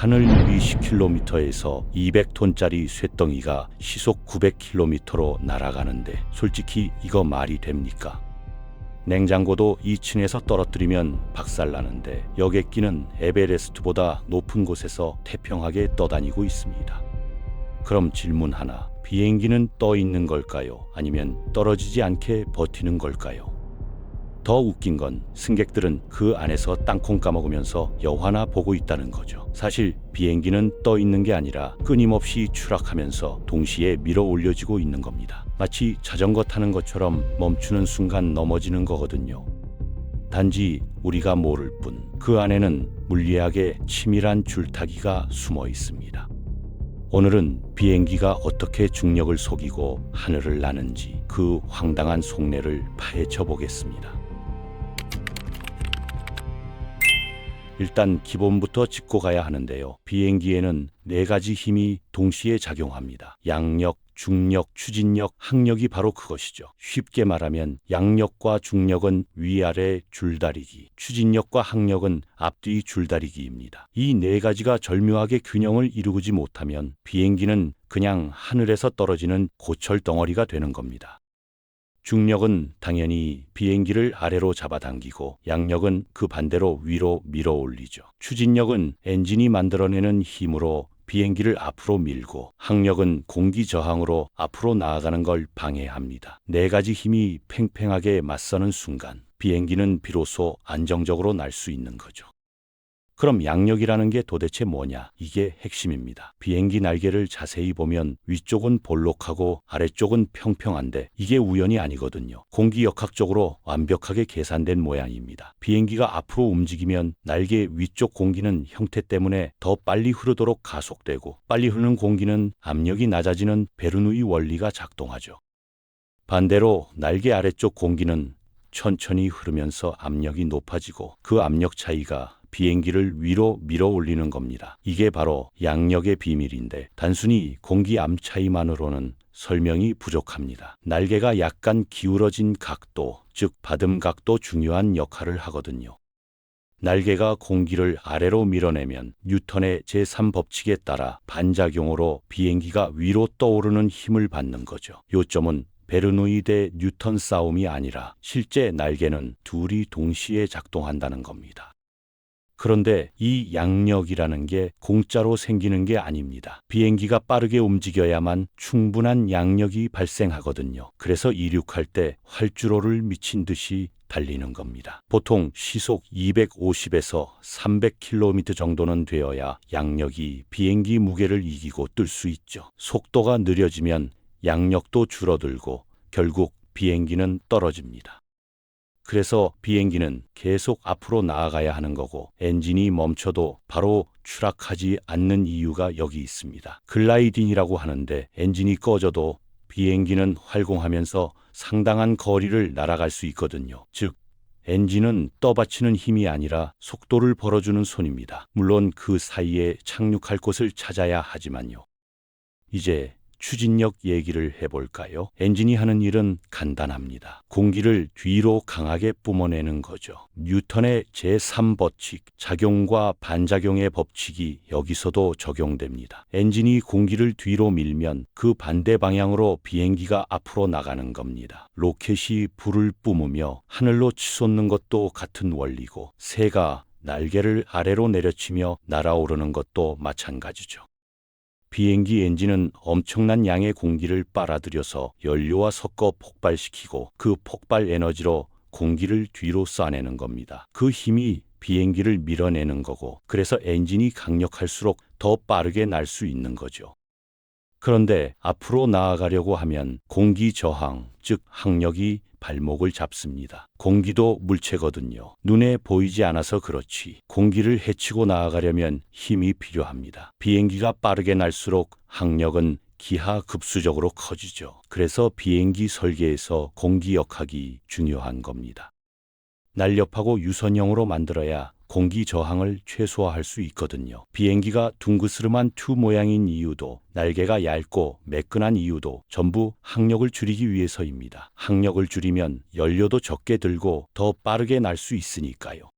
하늘 위 10km에서 200톤짜리 쇳덩이가 시속 900km로 날아가는데 솔직히 이거 말이 됩니까? 냉장고도 2층에서 떨어뜨리면 박살나는데 여객기는 에베레스트보다 높은 곳에서 태평하게 떠다니고 있습니다. 그럼 질문 하나, 비행기는 떠 있는 걸까요? 아니면 떨어지지 않게 버티는 걸까요? 더 웃긴 건 승객들은 그 안에서 땅콩 까먹으면서 영화나 보고 있다는 거죠. 사실 비행기는 떠 있는 게 아니라 끊임없이 추락하면서 동시에 밀어 올려지고 있는 겁니다. 마치 자전거 타는 것처럼 멈추는 순간 넘어지는 거거든요. 단지 우리가 모를 뿐 그 안에는 물리학의 치밀한 줄타기가 숨어 있습니다. 오늘은 비행기가 어떻게 중력을 속이고 하늘을 나는지 그 황당한 속내를 파헤쳐 보겠습니다. 일단 기본부터 짚고 가야 하는데요. 비행기에는 4가지 힘이 동시에 작용합니다. 양력, 중력, 추진력, 항력이 바로 그것이죠. 쉽게 말하면 양력과 중력은 위아래 줄다리기, 추진력과 항력은 앞뒤 줄다리기입니다. 이 4가지가 절묘하게 균형을 이루지 못하면 비행기는 그냥 하늘에서 떨어지는 고철 덩어리가 되는 겁니다. 중력은 당연히 비행기를 아래로 잡아당기고 양력은 그 반대로 위로 밀어 올리죠. 추진력은 엔진이 만들어내는 힘으로 비행기를 앞으로 밀고 항력은 공기 저항으로 앞으로 나아가는 걸 방해합니다. 4가지 힘이 팽팽하게 맞서는 순간 비행기는 비로소 안정적으로 날 수 있는 거죠. 그럼 양력이라는 게 도대체 뭐냐? 이게 핵심입니다. 비행기 날개를 자세히 보면 위쪽은 볼록하고 아래쪽은 평평한데 이게 우연이 아니거든요. 공기역학적으로 완벽하게 계산된 모양입니다. 비행기가 앞으로 움직이면 날개 위쪽 공기는 형태 때문에 더 빨리 흐르도록 가속되고 빨리 흐르는 공기는 압력이 낮아지는 베르누이 원리가 작동하죠. 반대로 날개 아래쪽 공기는 천천히 흐르면서 압력이 높아지고 그 압력 차이가 비행기를 위로 밀어 올리는 겁니다. 이게 바로 양력의 비밀인데 단순히 공기 암 차이만으로는 설명이 부족합니다. 날개가 약간 기울어진 각도, 즉 받음 각도 중요한 역할을 하거든요. 날개가 공기를 아래로 밀어내면 뉴턴의 제3법칙에 따라 반작용으로 비행기가 위로 떠오르는 힘을 받는 거죠. 요점은 베르누이 대 뉴턴 싸움이 아니라 실제 날개는 둘이 동시에 작동한다는 겁니다. 그런데 이 양력이라는 게 공짜로 생기는 게 아닙니다. 비행기가 빠르게 움직여야만 충분한 양력이 발생하거든요. 그래서 이륙할 때 활주로를 미친 듯이 달리는 겁니다. 보통 시속 250에서 300km 정도는 되어야 양력이 비행기 무게를 이기고 뜰 수 있죠. 속도가 느려지면 양력도 줄어들고 결국 비행기는 떨어집니다. 그래서 비행기는 계속 앞으로 나아가야 하는 거고 엔진이 멈춰도 바로 추락하지 않는 이유가 여기 있습니다. 글라이딩이라고 하는데 엔진이 꺼져도 비행기는 활공하면서 상당한 거리를 날아갈 수 있거든요. 즉 엔진은 떠받치는 힘이 아니라 속도를 벌어주는 손입니다. 물론 그 사이에 착륙할 곳을 찾아야 하지만요. 이제 추진력 얘기를 해볼까요? 엔진이 하는 일은 간단합니다. 공기를 뒤로 강하게 뿜어내는 거죠. 뉴턴의 제3법칙, 작용과 반작용의 법칙이 여기서도 적용됩니다. 엔진이 공기를 뒤로 밀면 그 반대 방향으로 비행기가 앞으로 나가는 겁니다. 로켓이 불을 뿜으며 하늘로 치솟는 것도 같은 원리고 새가 날개를 아래로 내려치며 날아오르는 것도 마찬가지죠. 비행기 엔진은 엄청난 양의 공기를 빨아들여서 연료와 섞어 폭발시키고 그 폭발 에너지로 공기를 뒤로 쏴내는 겁니다. 그 힘이 비행기를 밀어내는 거고 그래서 엔진이 강력할수록 더 빠르게 날 수 있는 거죠. 그런데 앞으로 나아가려고 하면 공기 저항, 즉 항력이 발목을 잡습니다. 공기도 물체거든요. 눈에 보이지 않아서 그렇지 공기를 헤치고 나아가려면 힘이 필요합니다. 비행기가 빠르게 날수록 항력은 기하급수적으로 커지죠. 그래서 비행기 설계에서 공기역학이 중요한 겁니다. 날렵하고 유선형으로 만들어야 공기 저항을 최소화할 수 있거든요. 비행기가 둥그스름한 튜 모양인 이유도 날개가 얇고 매끈한 이유도 전부 항력을 줄이기 위해서입니다. 항력을 줄이면 연료도 적게 들고 더 빠르게 날 수 있으니까요.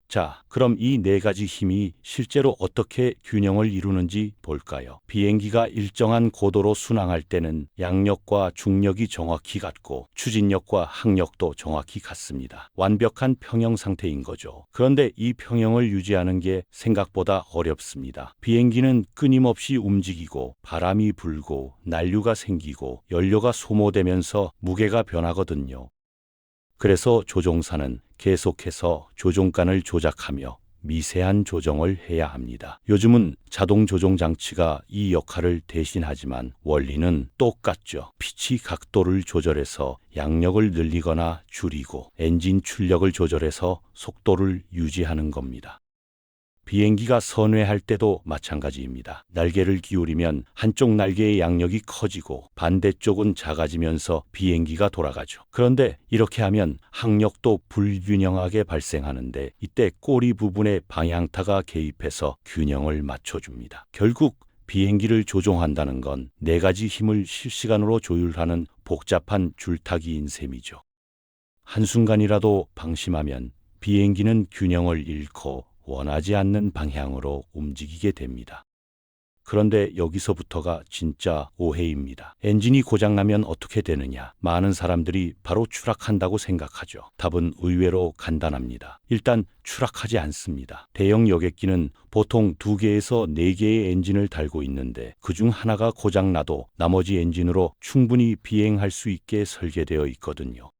자, 그럼 이 네 가지 힘이 실제로 어떻게 균형을 이루는지 볼까요? 비행기가 일정한 고도로 순항할 때는 양력과 중력이 정확히 같고 추진력과 항력도 정확히 같습니다. 완벽한 평형 상태인 거죠. 그런데 이 평형을 유지하는 게 생각보다 어렵습니다. 비행기는 끊임없이 움직이고 바람이 불고 난류가 생기고 연료가 소모되면서 무게가 변하거든요. 그래서 조종사는 계속해서 조종간을 조작하며 미세한 조정을 해야 합니다. 요즘은 자동 조종 장치가 이 역할을 대신하지만 원리는 똑같죠. 피치 각도를 조절해서 양력을 늘리거나 줄이고 엔진 출력을 조절해서 속도를 유지하는 겁니다. 비행기가 선회할 때도 마찬가지입니다. 날개를 기울이면 한쪽 날개의 양력이 커지고 반대쪽은 작아지면서 비행기가 돌아가죠. 그런데 이렇게 하면 항력도 불균형하게 발생하는데 이때 꼬리 부분에 방향타가 개입해서 균형을 맞춰줍니다. 결국 비행기를 조종한다는 건 네 가지 힘을 실시간으로 조율하는 복잡한 줄타기인 셈이죠. 한순간이라도 방심하면 비행기는 균형을 잃고 원하지 않는 방향으로 움직이게 됩니다. 그런데 여기서부터가 진짜 오해입니다. 엔진이 고장나면 어떻게 되느냐? 많은 사람들이 바로 추락한다고 생각하죠. 답은 의외로 간단합니다. 일단 추락하지 않습니다. 대형 여객기는 보통 2개에서 4개의 엔진을 달고 있는데 그중 하나가 고장나도 나머지 엔진으로 충분히 비행할 수 있게 설계되어 있거든요.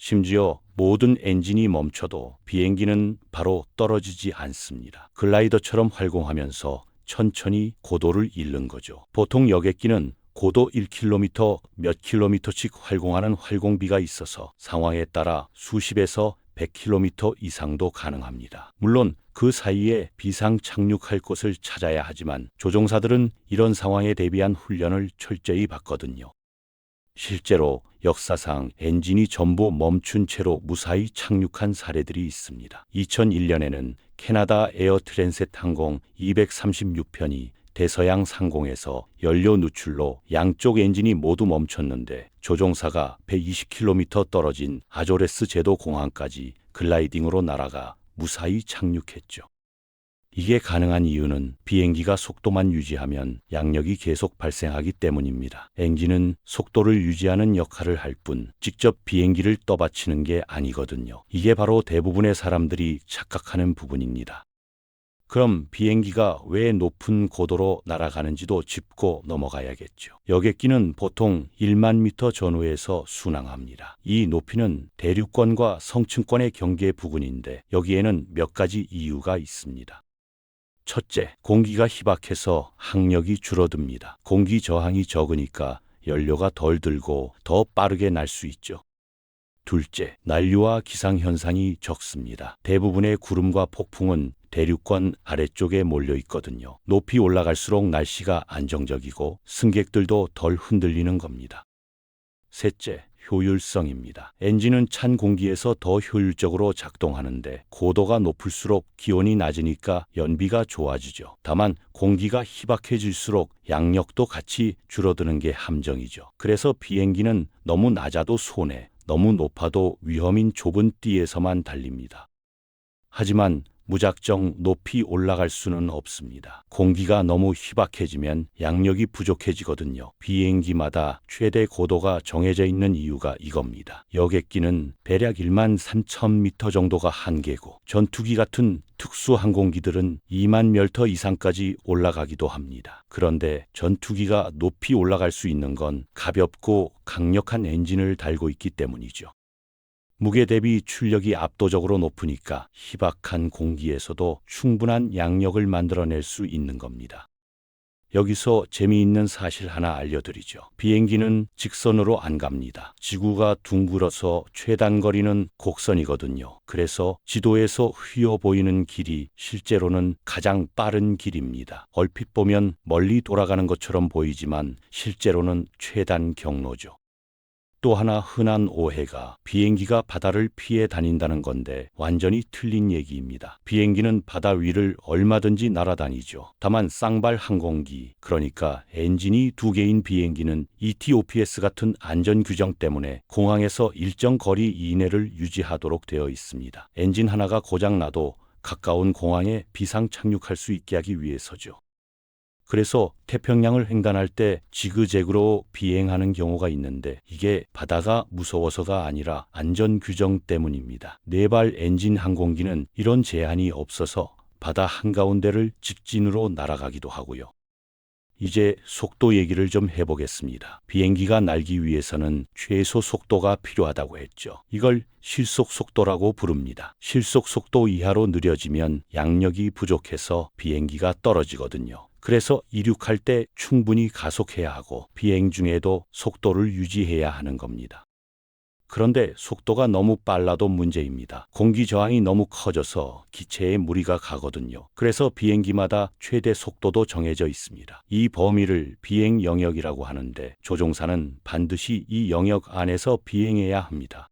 심지어 모든 엔진이 멈춰도 비행기는 바로 떨어지지 않습니다. 글라이더처럼 활공하면서 천천히 고도를 잃는 거죠. 보통 여객기는 고도 1km 몇 킬로미터씩 활공하는 활공비가 있어서 상황에 따라 수십에서 100km 이상도 가능합니다. 물론 그 사이에 비상 착륙할 곳을 찾아야 하지만 조종사들은 이런 상황에 대비한 훈련을 철저히 받거든요. 실제로 역사상 엔진이 전부 멈춘 채로 무사히 착륙한 사례들이 있습니다. 2001년에는 캐나다 에어 트랜셋 항공 236편이 대서양 상공에서 연료 누출로 양쪽 엔진이 모두 멈췄는데 조종사가 120km 떨어진 아조레스 제도 공항까지 글라이딩으로 날아가 무사히 착륙했죠. 이게 가능한 이유는 비행기가 속도만 유지하면 양력이 계속 발생하기 때문입니다. 엔진은 속도를 유지하는 역할을 할 뿐 직접 비행기를 떠받치는 게 아니거든요. 이게 바로 대부분의 사람들이 착각하는 부분입니다. 그럼 비행기가 왜 높은 고도로 날아가는지도 짚고 넘어가야겠죠. 여객기는 보통 1만 미터 전후에서 순항합니다. 이 높이는 대륙권과 성층권의 경계 부근인데 여기에는 몇 가지 이유가 있습니다. 첫째, 공기가 희박해서 항력이 줄어듭니다. 공기 저항이 적으니까 연료가 덜 들고 더 빠르게 날 수 있죠. 둘째, 난류와 기상현상이 적습니다. 대부분의 구름과 폭풍은 대륙권 아래쪽에 몰려 있거든요. 높이 올라갈수록 날씨가 안정적이고 승객들도 덜 흔들리는 겁니다. 셋째, 효율성입니다. 엔진은 찬 공기에서 더 효율적으로 작동하는데 고도가 높을수록 기온이 낮으니까 연비가 좋아지죠. 다만 공기가 희박해질수록 양력도 같이 줄어드는 게 함정이죠. 그래서 비행기는 너무 낮아도 손해, 너무 높아도 위험인 좁은 띠에서만 달립니다. 하지만 무작정 높이 올라갈 수는 없습니다. 공기가 너무 희박해지면 양력이 부족해지거든요. 비행기마다 최대 고도가 정해져 있는 이유가 이겁니다. 여객기는 대략 1만 3천 m 정도가 한계고 전투기 같은 특수 항공기들은 2만 멸터 이상까지 올라가기도 합니다. 그런데 전투기가 높이 올라갈 수 있는 건 가볍고 강력한 엔진을 달고 있기 때문이죠. 무게 대비 출력이 압도적으로 높으니까 희박한 공기에서도 충분한 양력을 만들어낼 수 있는 겁니다. 여기서 재미있는 사실 하나 알려드리죠. 비행기는 직선으로 안 갑니다. 지구가 둥글어서 최단 거리는 곡선이거든요. 그래서 지도에서 휘어 보이는 길이 실제로는 가장 빠른 길입니다. 얼핏 보면 멀리 돌아가는 것처럼 보이지만 실제로는 최단 경로죠. 또 하나 흔한 오해가 비행기가 바다를 피해 다닌다는 건데 완전히 틀린 얘기입니다. 비행기는 바다 위를 얼마든지 날아다니죠. 다만 쌍발 항공기, 그러니까 엔진이 2개인 비행기는 ETOPS 같은 안전 규정 때문에 공항에서 일정 거리 이내를 유지하도록 되어 있습니다. 엔진 하나가 고장나도 가까운 공항에 비상 착륙할 수 있게 하기 위해서죠. 그래서 태평양을 횡단할 때 지그재그로 비행하는 경우가 있는데 이게 바다가 무서워서가 아니라 안전 규정 때문입니다. 4발 엔진 항공기는 이런 제한이 없어서 바다 한가운데를 직진으로 날아가기도 하고요. 이제 속도 얘기를 좀 해보겠습니다. 비행기가 날기 위해서는 최소 속도가 필요하다고 했죠. 이걸 실속 속도라고 부릅니다. 실속 속도 이하로 느려지면 양력이 부족해서 비행기가 떨어지거든요. 그래서 이륙할 때 충분히 가속해야 하고 비행 중에도 속도를 유지해야 하는 겁니다. 그런데 속도가 너무 빨라도 문제입니다. 공기 저항이 너무 커져서 기체에 무리가 가거든요. 그래서 비행기마다 최대 속도도 정해져 있습니다. 이 범위를 비행 영역이라고 하는데 조종사는 반드시 이 영역 안에서 비행해야 합니다.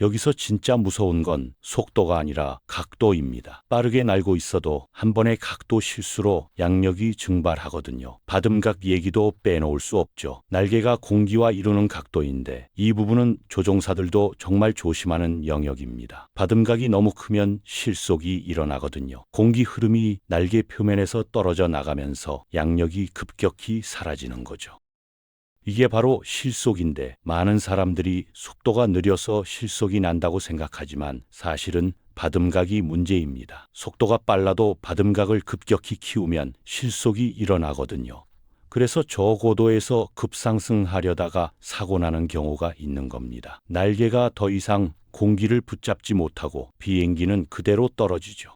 여기서 진짜 무서운 건 속도가 아니라 각도입니다. 빠르게 날고 있어도 한 번의 각도 실수로 양력이 증발하거든요. 바듬각 얘기도 빼놓을 수 없죠. 날개가 공기와 이루는 각도인데 이 부분은 조종사들도 정말 조심하는 영역입니다. 바듬각이 너무 크면 실속이 일어나거든요. 공기 흐름이 날개 표면에서 떨어져 나가면서 양력이 급격히 사라지는 거죠. 이게 바로 실속인데 많은 사람들이 속도가 느려서 실속이 난다고 생각하지만 사실은 바듬각이 문제입니다. 속도가 빨라도 바듬각을 급격히 키우면 실속이 일어나거든요. 그래서 저고도에서 급상승하려다가 사고 나는 경우가 있는 겁니다. 날개가 더 이상 공기를 붙잡지 못하고 비행기는 그대로 떨어지죠.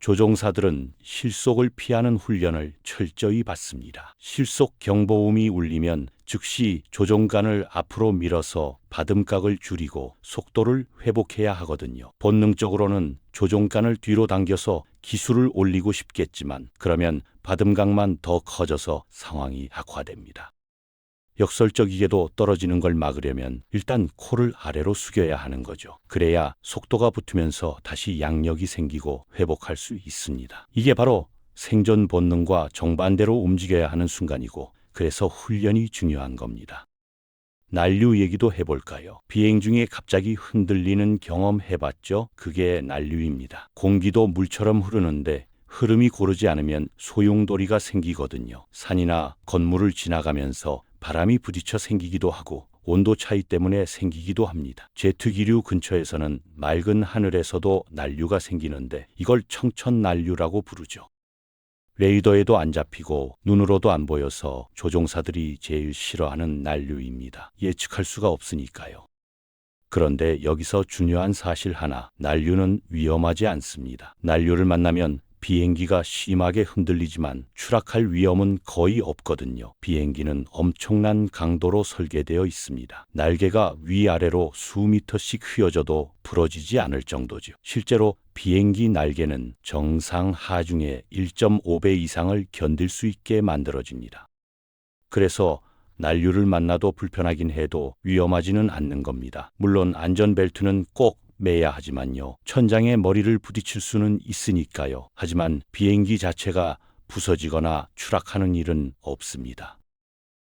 조종사들은 실속을 피하는 훈련을 철저히 받습니다. 실속 경보음이 울리면 즉시 조종관을 앞으로 밀어서 바듬각을 줄이고 속도를 회복해야 하거든요. 본능적으로는 조종관을 뒤로 당겨서 기술을 올리고 싶겠지만 그러면 바듬각만 더 커져서 상황이 악화됩니다. 역설적이게도 떨어지는 걸 막으려면 일단 코를 아래로 숙여야 하는 거죠. 그래야 속도가 붙으면서 다시 양력이 생기고 회복할 수 있습니다. 이게 바로 생존 본능과 정반대로 움직여야 하는 순간이고 그래서 훈련이 중요한 겁니다. 난류 얘기도 해볼까요? 비행 중에 갑자기 흔들리는 경험 해봤죠? 그게 난류입니다. 공기도 물처럼 흐르는데 흐름이 고르지 않으면 소용돌이가 생기거든요. 산이나 건물을 지나가면서 바람이 부딪혀 생기기도 하고 온도 차이 때문에 생기기도 합니다. 제트기류 근처에서는 맑은 하늘에서도 난류가 생기는데 이걸 청천난류라고 부르죠. 레이더에도 안 잡히고 눈으로도 안 보여서 조종사들이 제일 싫어하는 난류입니다. 예측할 수가 없으니까요. 그런데 여기서 중요한 사실 하나, 난류는 위험하지 않습니다. 난류를 만나면 비행기가 심하게 흔들리지만 추락할 위험은 거의 없거든요. 비행기는 엄청난 강도로 설계되어 있습니다. 날개가 위아래로 수미터씩 휘어져도 부러지지 않을 정도죠. 실제로 비행기 날개는 정상 하중의 1.5배 이상을 견딜 수 있게 만들어집니다. 그래서 난류를 만나도 불편하긴 해도 위험하지는 않는 겁니다. 물론 안전벨트는 꼭 매야 하지만요. 천장에 머리를 부딪힐 수는 있으니까요. 하지만 비행기 자체가 부서지거나 추락하는 일은 없습니다.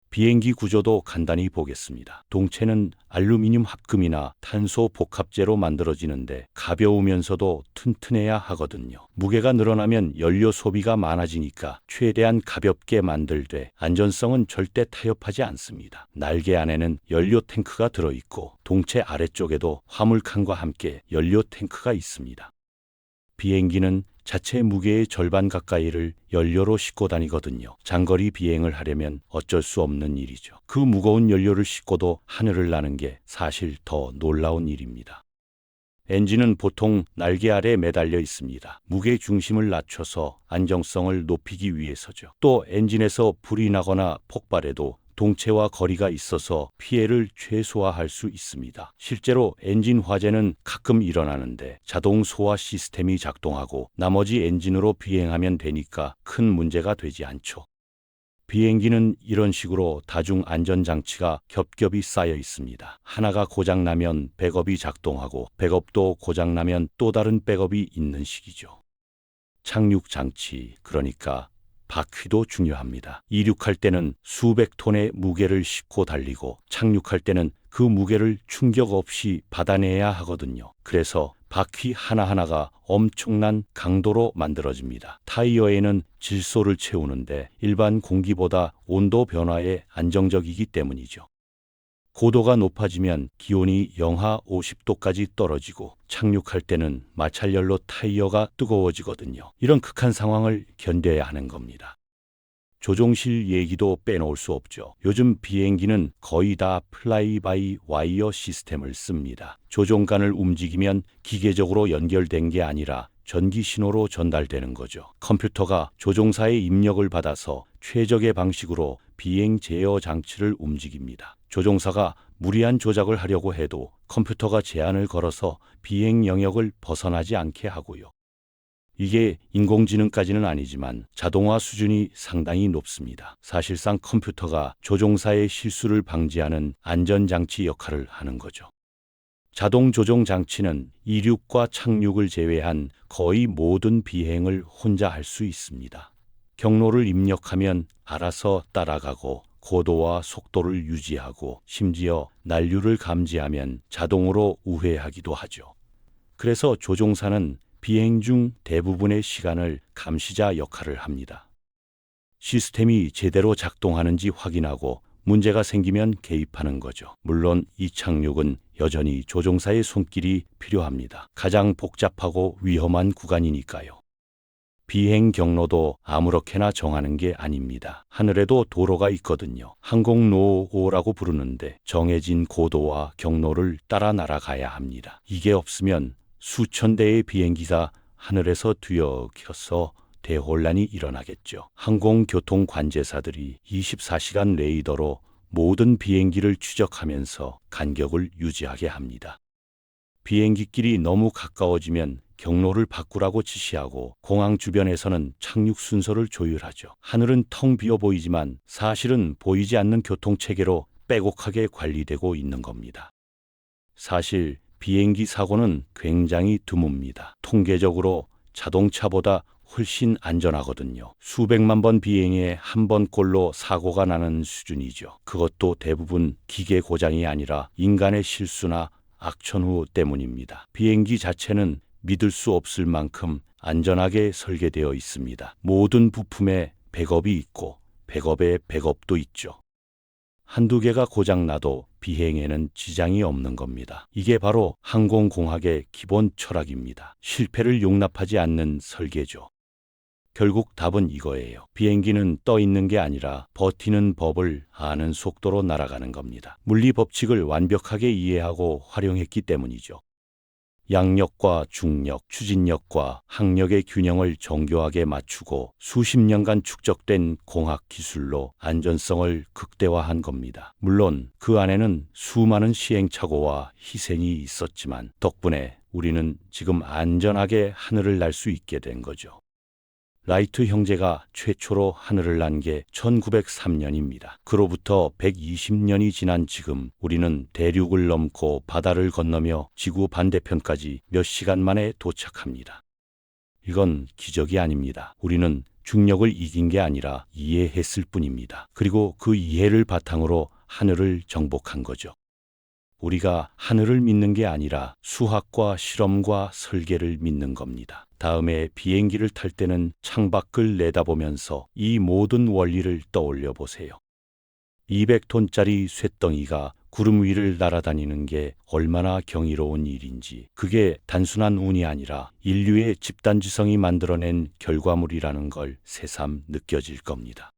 비행기 구조도 간단히 보겠습니다. 동체는 알루미늄 합금이나 탄소 복합재로 만들어지는데 가벼우면서도 튼튼해야 하거든요. 무게가 늘어나면 연료 소비가 많아지니까 최대한 가볍게 만들되 안전성은 절대 타협하지 않습니다. 날개 안에는 연료 탱크가 들어있고 동체 아래쪽에도 화물칸과 함께 연료 탱크가 있습니다. 비행기는 자체 무게의 절반 가까이를 연료로 싣고 다니거든요. 장거리 비행을 하려면 어쩔 수 없는 일이죠. 그 무거운 연료를 싣고도 하늘을 나는 게 사실 더 놀라운 일입니다. 엔진은 보통 날개 아래 매달려 있습니다. 무게 중심을 낮춰서 안정성을 높이기 위해서죠. 또 엔진에서 불이 나거나 폭발해도 동체와 거리가 있어서 피해를 최소화할 수 있습니다. 실제로 엔진 화재는 가끔 일어나는데 자동 소화 시스템이 작동하고 나머지 엔진으로 비행하면 되니까 큰 문제가 되지 않죠. 비행기는 이런 식으로 다중 안전장치가 겹겹이 쌓여 있습니다. 하나가 고장나면 백업이 작동하고 백업도 고장나면 또 다른 백업이 있는 식이죠. 착륙장치, 그러니까 바퀴도 중요합니다. 이륙할 때는 수백 톤의 무게를 싣고 달리고 착륙할 때는 그 무게를 충격 없이 받아내야 하거든요. 그래서 바퀴 하나하나가 엄청난 강도로 만들어집니다. 타이어에는 질소를 채우는데 일반 공기보다 온도 변화에 안정적이기 때문이죠. 고도가 높아지면 기온이 영하 50도까지 떨어지고 착륙할 때는 마찰열로 타이어가 뜨거워지거든요. 이런 극한 상황을 견뎌야 하는 겁니다. 조종실 얘기도 빼놓을 수 없죠. 요즘 비행기는 거의 다 플라이 바이 와이어 시스템을 씁니다. 조종관을 움직이면 기계적으로 연결된 게 아니라 전기 신호로 전달되는 거죠. 컴퓨터가 조종사의 입력을 받아서 최적의 방식으로 비행 제어 장치를 움직입니다. 조종사가 무리한 조작을 하려고 해도 컴퓨터가 제한을 걸어서 비행 영역을 벗어나지 않게 하고요. 이게 인공지능까지는 아니지만 자동화 수준이 상당히 높습니다. 사실상 컴퓨터가 조종사의 실수를 방지하는 안전장치 역할을 하는 거죠. 자동 조종 장치는 이륙과 착륙을 제외한 거의 모든 비행을 혼자 할 수 있습니다. 경로를 입력하면 알아서 따라가고 고도와 속도를 유지하고 심지어 난류를 감지하면 자동으로 우회하기도 하죠. 그래서 조종사는 비행 중 대부분의 시간을 감시자 역할을 합니다. 시스템이 제대로 작동하는지 확인하고 문제가 생기면 개입하는 거죠. 물론 이 착륙은 여전히 조종사의 손길이 필요합니다. 가장 복잡하고 위험한 구간이니까요. 비행 경로도 아무렇게나 정하는 게 아닙니다. 하늘에도 도로가 있거든요. 항공노호라고 부르는데 정해진 고도와 경로를 따라 날아가야 합니다. 이게 없으면 수천 대의 비행기가 하늘에서 뒤엉켜서 대혼란이 일어나겠죠. 항공교통 관제사들이 24시간 레이더로 모든 비행기를 추적하면서 간격을 유지하게 합니다. 비행기끼리 너무 가까워지면 경로를 바꾸라고 지시하고 공항 주변에서는 착륙 순서를 조율하죠. 하늘은 텅 비어 보이지만 사실은 보이지 않는 교통체계로 빼곡하게 관리되고 있는 겁니다. 사실 비행기 사고는 굉장히 드뭅니다. 통계적으로 자동차보다 훨씬 안전하거든요. 수백만 번 비행에 한 번꼴로 사고가 나는 수준이죠. 그것도 대부분 기계 고장이 아니라 인간의 실수나 악천후 때문입니다. 비행기 자체는 믿을 수 없을 만큼 안전하게 설계되어 있습니다. 모든 부품에 백업이 있고 백업에 백업도 있죠. 한두 개가 고장나도 비행에는 지장이 없는 겁니다. 이게 바로 항공공학의 기본 철학입니다. 실패를 용납하지 않는 설계죠. 결국 답은 이거예요. 비행기는 떠 있는 게 아니라 버티는 법을 아는 속도로 날아가는 겁니다. 물리 법칙을 완벽하게 이해하고 활용했기 때문이죠. 양력과 중력, 추진력과 항력의 균형을 정교하게 맞추고 수십 년간 축적된 공학 기술로 안전성을 극대화한 겁니다. 물론 그 안에는 수많은 시행착오와 희생이 있었지만 덕분에 우리는 지금 안전하게 하늘을 날 수 있게 된 거죠. 라이트 형제가 최초로 하늘을 난 게 1903년입니다. 그로부터 120년이 지난 지금 우리는 대륙을 넘고 바다를 건너며 지구 반대편까지 몇 시간 만에 도착합니다. 이건 기적이 아닙니다. 우리는 중력을 이긴 게 아니라 이해했을 뿐입니다. 그리고 그 이해를 바탕으로 하늘을 정복한 거죠. 우리가 하늘을 믿는 게 아니라 수학과 실험과 설계를 믿는 겁니다. 다음에 비행기를 탈 때는 창밖을 내다보면서 이 모든 원리를 떠올려 보세요. 200톤짜리 쇳덩이가 구름 위를 날아다니는 게 얼마나 경이로운 일인지, 그게 단순한 운이 아니라 인류의 집단지성이 만들어낸 결과물이라는 걸 새삼 느껴질 겁니다.